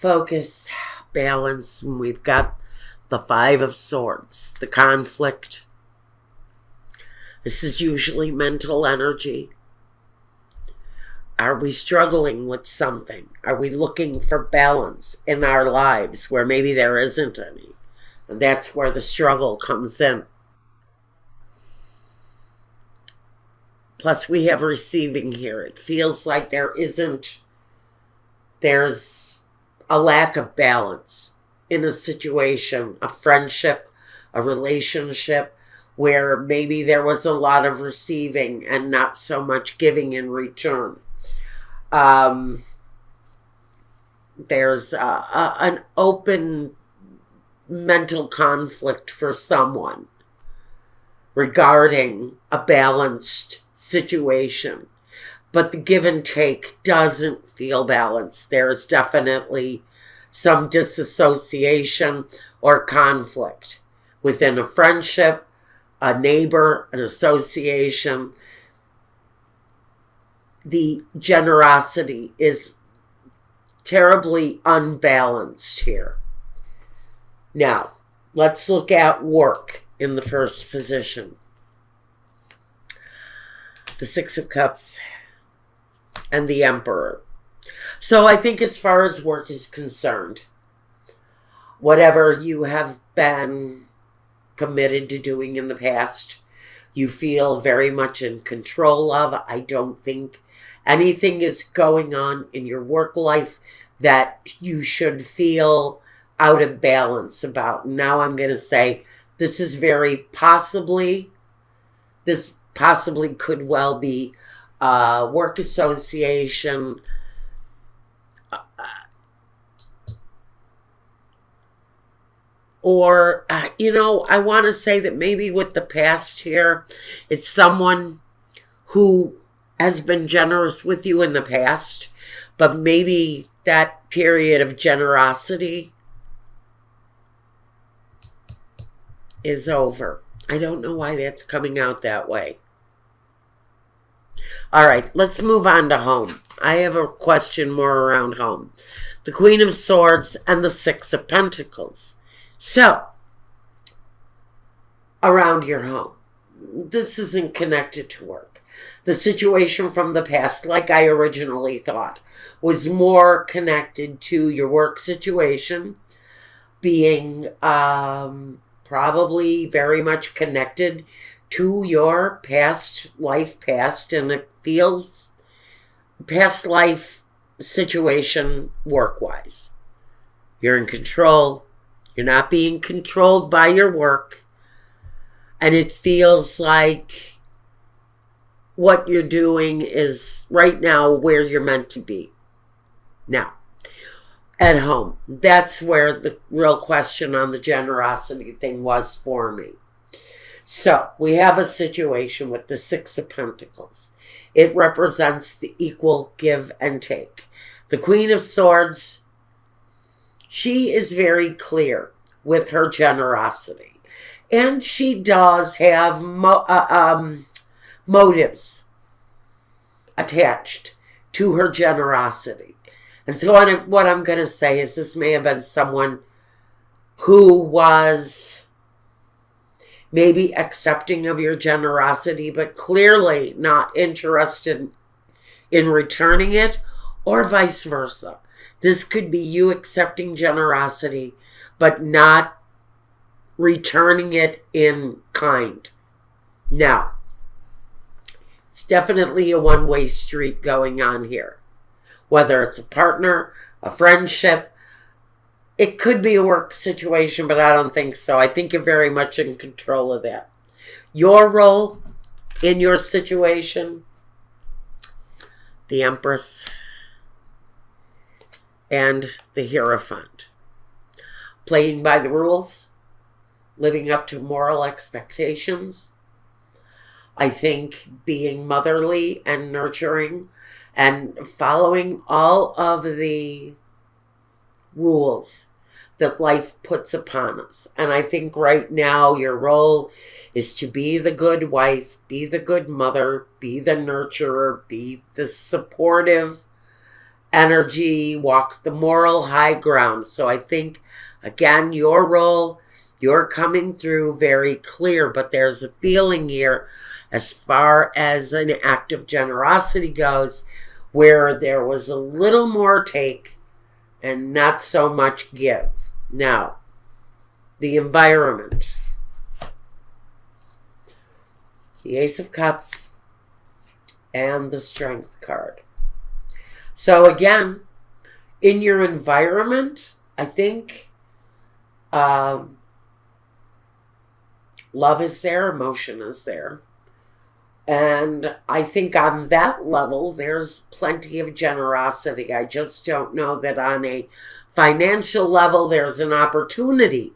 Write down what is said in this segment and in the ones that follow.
focus, balance, and we've got the Five of Swords, the conflict. This is usually mental energy. Are we struggling with something? Are we looking for balance in our lives where maybe there isn't any? And that's where the struggle comes in. Plus, we have receiving here. It feels like there's a lack of balance in a situation, a friendship, a relationship, where maybe there was a lot of receiving and not so much giving in return. There's an open mental conflict for someone regarding a balanced situation, but the give and take doesn't feel balanced. There is definitely some disassociation or conflict within a friendship, a neighbor, an association. The generosity is terribly unbalanced here. Now, let's look at work in the first position. The Six of Cups and the Emperor. So I think as far as work is concerned, whatever you have been committed to doing in the past, you feel very much in control of. I don't think anything is going on in your work life that you should feel out of balance about. Now I'm going to say this possibly could well be a work association, or, I want to say that maybe with the past here, it's someone who has been generous with you in the past, but maybe that period of generosity is over. I don't know why that's coming out that way. All right, let's move on to home. I have a question more around home. The Queen of Swords and the Six of Pentacles. So, around your home, this isn't connected to work. The situation from the past, like I originally thought, was more connected to your work situation being probably very much connected to your past, and it feels past life situation work-wise. You're in control. You're not being controlled by your work. And it feels like what you're doing is right now where you're meant to be. Now, at home, that's where the real question on the generosity thing was for me. So, we have a situation with the Six of Pentacles. It represents the equal give and take. The Queen of Swords, she is very clear with her generosity. And she does have motives attached to her generosity. And so what I'm going to say is this may have been someone who was maybe accepting of your generosity, but clearly not interested in returning it, or vice versa. This could be you accepting generosity, but not returning it in kind. Now, it's definitely a one-way street going on here. Whether it's a partner, a friendship, it could be a work situation, but I don't think so. I think you're very much in control of that. Your role in your situation, the Empress and the Hierophant. Playing by the rules, living up to moral expectations. I think being motherly and nurturing and following all of the rules that life puts upon us. And I think right now your role is to be the good wife, be the good mother, be the nurturer, be the supportive energy, walk the moral high ground. So I think, again, your role, you're coming through very clear, but there's a feeling here as far as an act of generosity goes, where there was a little more take and not so much give. Now, the environment. The Ace of Cups and the Strength card. So again, in your environment, I think love is there, emotion is there. And I think on that level, there's plenty of generosity. I just don't know that on a financial level, there's an opportunity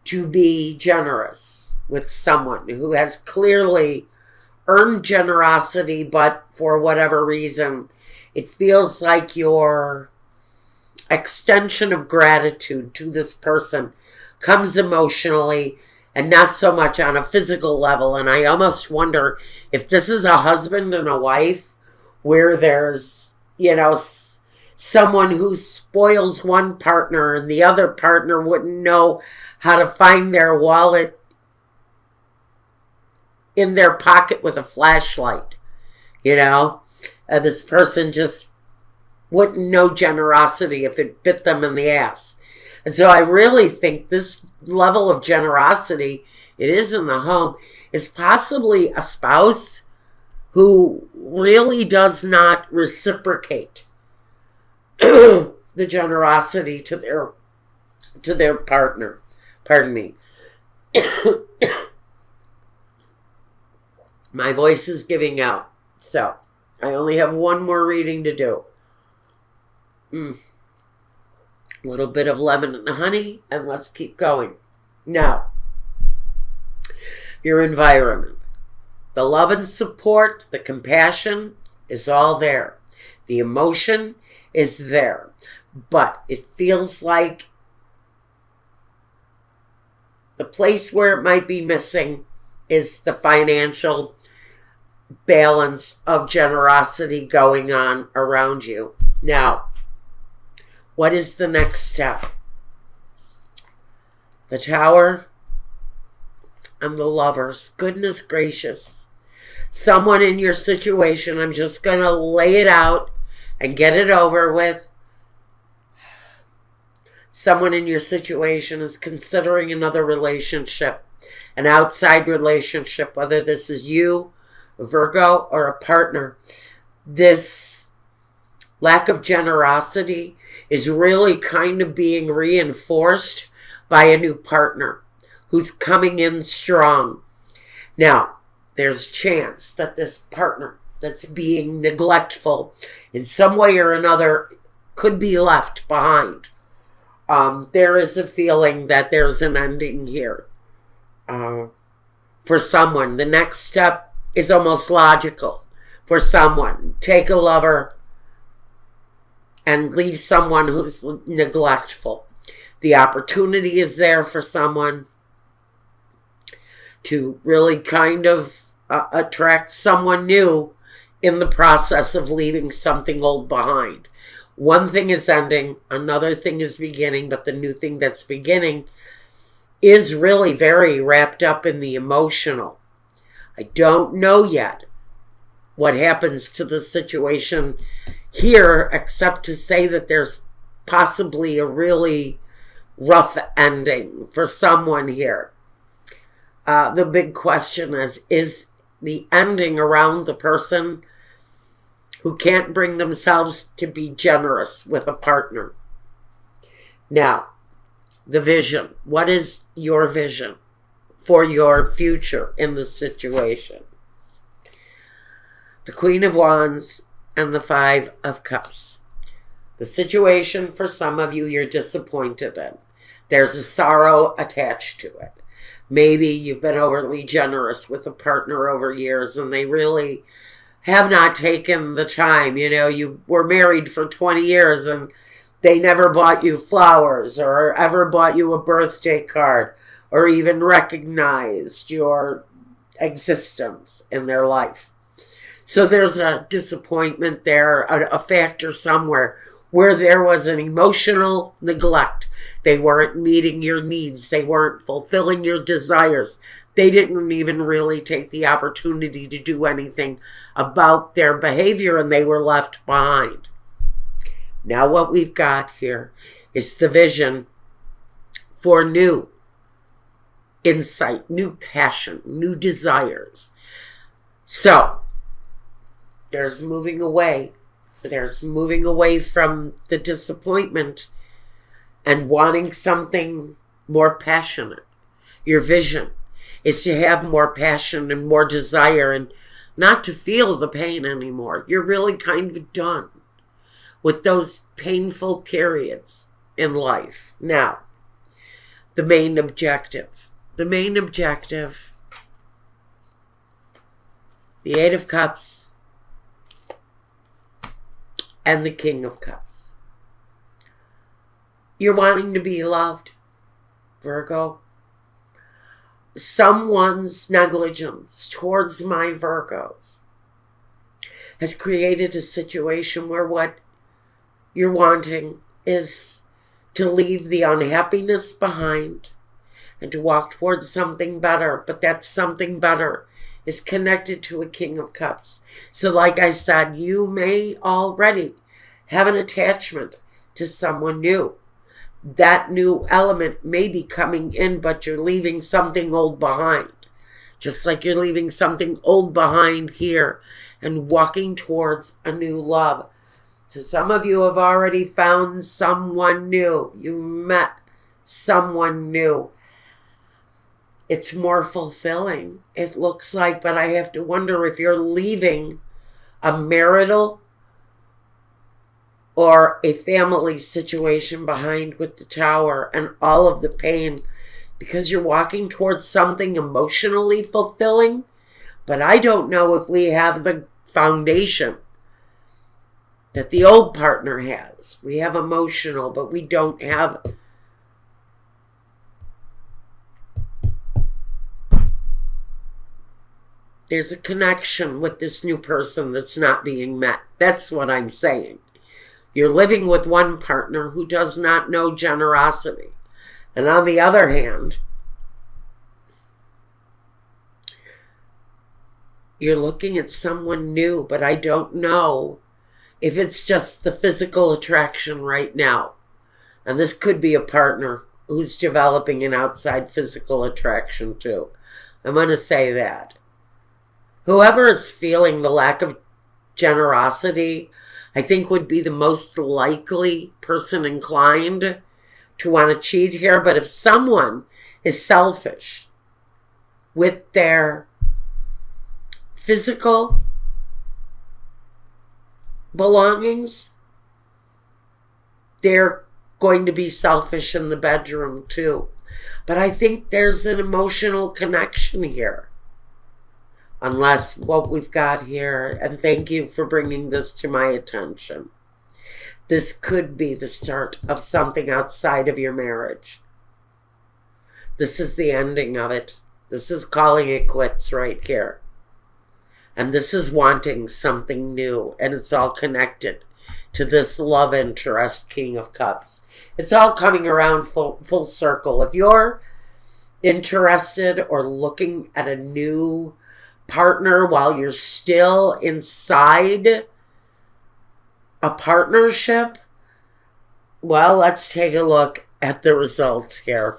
to be generous with someone who has clearly earned generosity, but for whatever reason, it feels like your extension of gratitude to this person comes emotionally and not so much on a physical level. And I almost wonder if this is a husband and a wife where there's, someone who spoils one partner and the other partner wouldn't know how to find their wallet in their pocket with a flashlight. This person just wouldn't know generosity if it bit them in the ass. And so I really think this level of generosity, it is in the home, is possibly a spouse who really does not reciprocate the generosity to their partner. Pardon me. My voice is giving out, so I only have one more reading to do. A little bit of lemon and honey, and let's keep going. Now, your environment. The love and support, the compassion is all there. The emotion is there. But it feels like the place where it might be missing is the financial balance of generosity going on around you. Now, what is the next step? The Tower and the Lovers. Goodness gracious. Someone in your situation, I'm just going to lay it out and get it over with. Someone in your situation is considering another relationship, an outside relationship, whether this is you, a Virgo, or a partner. This lack of generosity is really kind of being reinforced by a new partner who's coming in strong. Now, there's a chance that this partner that's being neglectful in some way or another could be left behind. There is a feeling that there's an ending here for someone. The next step is almost logical for someone. Take a lover and leave someone who's neglectful. The opportunity is there for someone to really kind of attract someone new in the process of leaving something old behind. One thing is ending, another thing is beginning, but the new thing that's beginning is really very wrapped up in the emotional. I don't know yet what happens to the situation here, except to say that there's possibly a really rough ending for someone here. The big question is the ending around the person who can't bring themselves to be generous with a partner. Now, the vision. What is your vision for your future in this situation? The Queen of Wands and the Five of Cups. The situation for some of you you're disappointed in. There's a sorrow attached to it. Maybe you've been overly generous with a partner over years and they really have not taken the time. You were married for 20 years and they never bought you flowers or ever bought you a birthday card or even recognized your existence in their life. So there's a disappointment there, a factor somewhere where there was an emotional neglect. They weren't meeting your needs. They weren't fulfilling your desires. They didn't even really take the opportunity to do anything about their behavior, and they were left behind. Now what we've got here is the vision for new insight, new passion, new desires. So there's moving away. There's moving away from the disappointment and wanting something more passionate. Your vision is to have more passion and more desire and not to feel the pain anymore. You're really kind of done with those painful periods in life. Now, the main objective. The main objective, the Eight of Cups and the King of Cups. You're wanting to be loved, Virgo. Someone's negligence towards my Virgos has created a situation where what you're wanting is to leave the unhappiness behind and to walk towards something better. But that something better is connected to a King of Cups. So like I said, you may already have an attachment to someone new. That new element may be coming in, but you're leaving something old behind. Just like you're leaving something old behind here and walking towards a new love. So some of you have already found someone new. You met someone new. It's more fulfilling, it looks like, but I have to wonder if you're leaving a marital or a family situation behind with the Tower and all of the pain because you're walking towards something emotionally fulfilling. But I don't know if we have the foundation that the old partner has. We have emotional, but we don't have. There's a connection with this new person that's not being met. That's what I'm saying. You're living with one partner who does not know generosity. And on the other hand, you're looking at someone new, but I don't know if it's just the physical attraction right now. And this could be a partner who's developing an outside physical attraction too. I'm going to say that. Whoever is feeling the lack of generosity, I think would be the most likely person inclined to want to cheat here. But if someone is selfish with their physical belongings, they're going to be selfish in the bedroom too. But I think there's an emotional connection here. Unless what we've got here, and thank you for bringing this to my attention, this could be the start of something outside of your marriage. This is the ending of it. This is calling it quits right here. And this is wanting something new, and it's all connected to this love interest, King of Cups. It's all coming around full circle. If you're interested or looking at a new partner while you're still inside a partnership, well, let's take a look at the results here.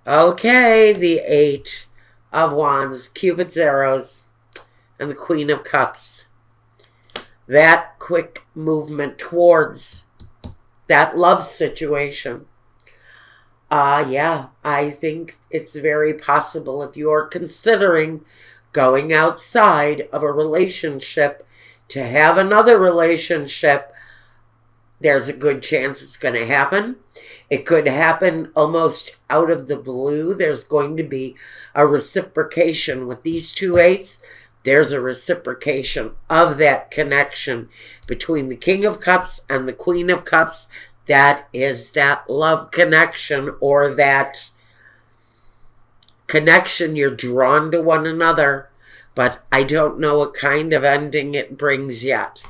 Okay, the Eight of Wands, Cupid's arrows, and the Queen of Cups. That quick movement towards that love situation. Yeah, I think it's very possible if you're considering going outside of a relationship to have another relationship, there's a good chance it's going to happen. It could happen almost out of the blue. There's going to be a reciprocation with these two eights. There's a reciprocation of that connection between the King of Cups and the Queen of Cups. That is that love connection, or that connection you're drawn to one another. But I don't know what kind of ending it brings yet.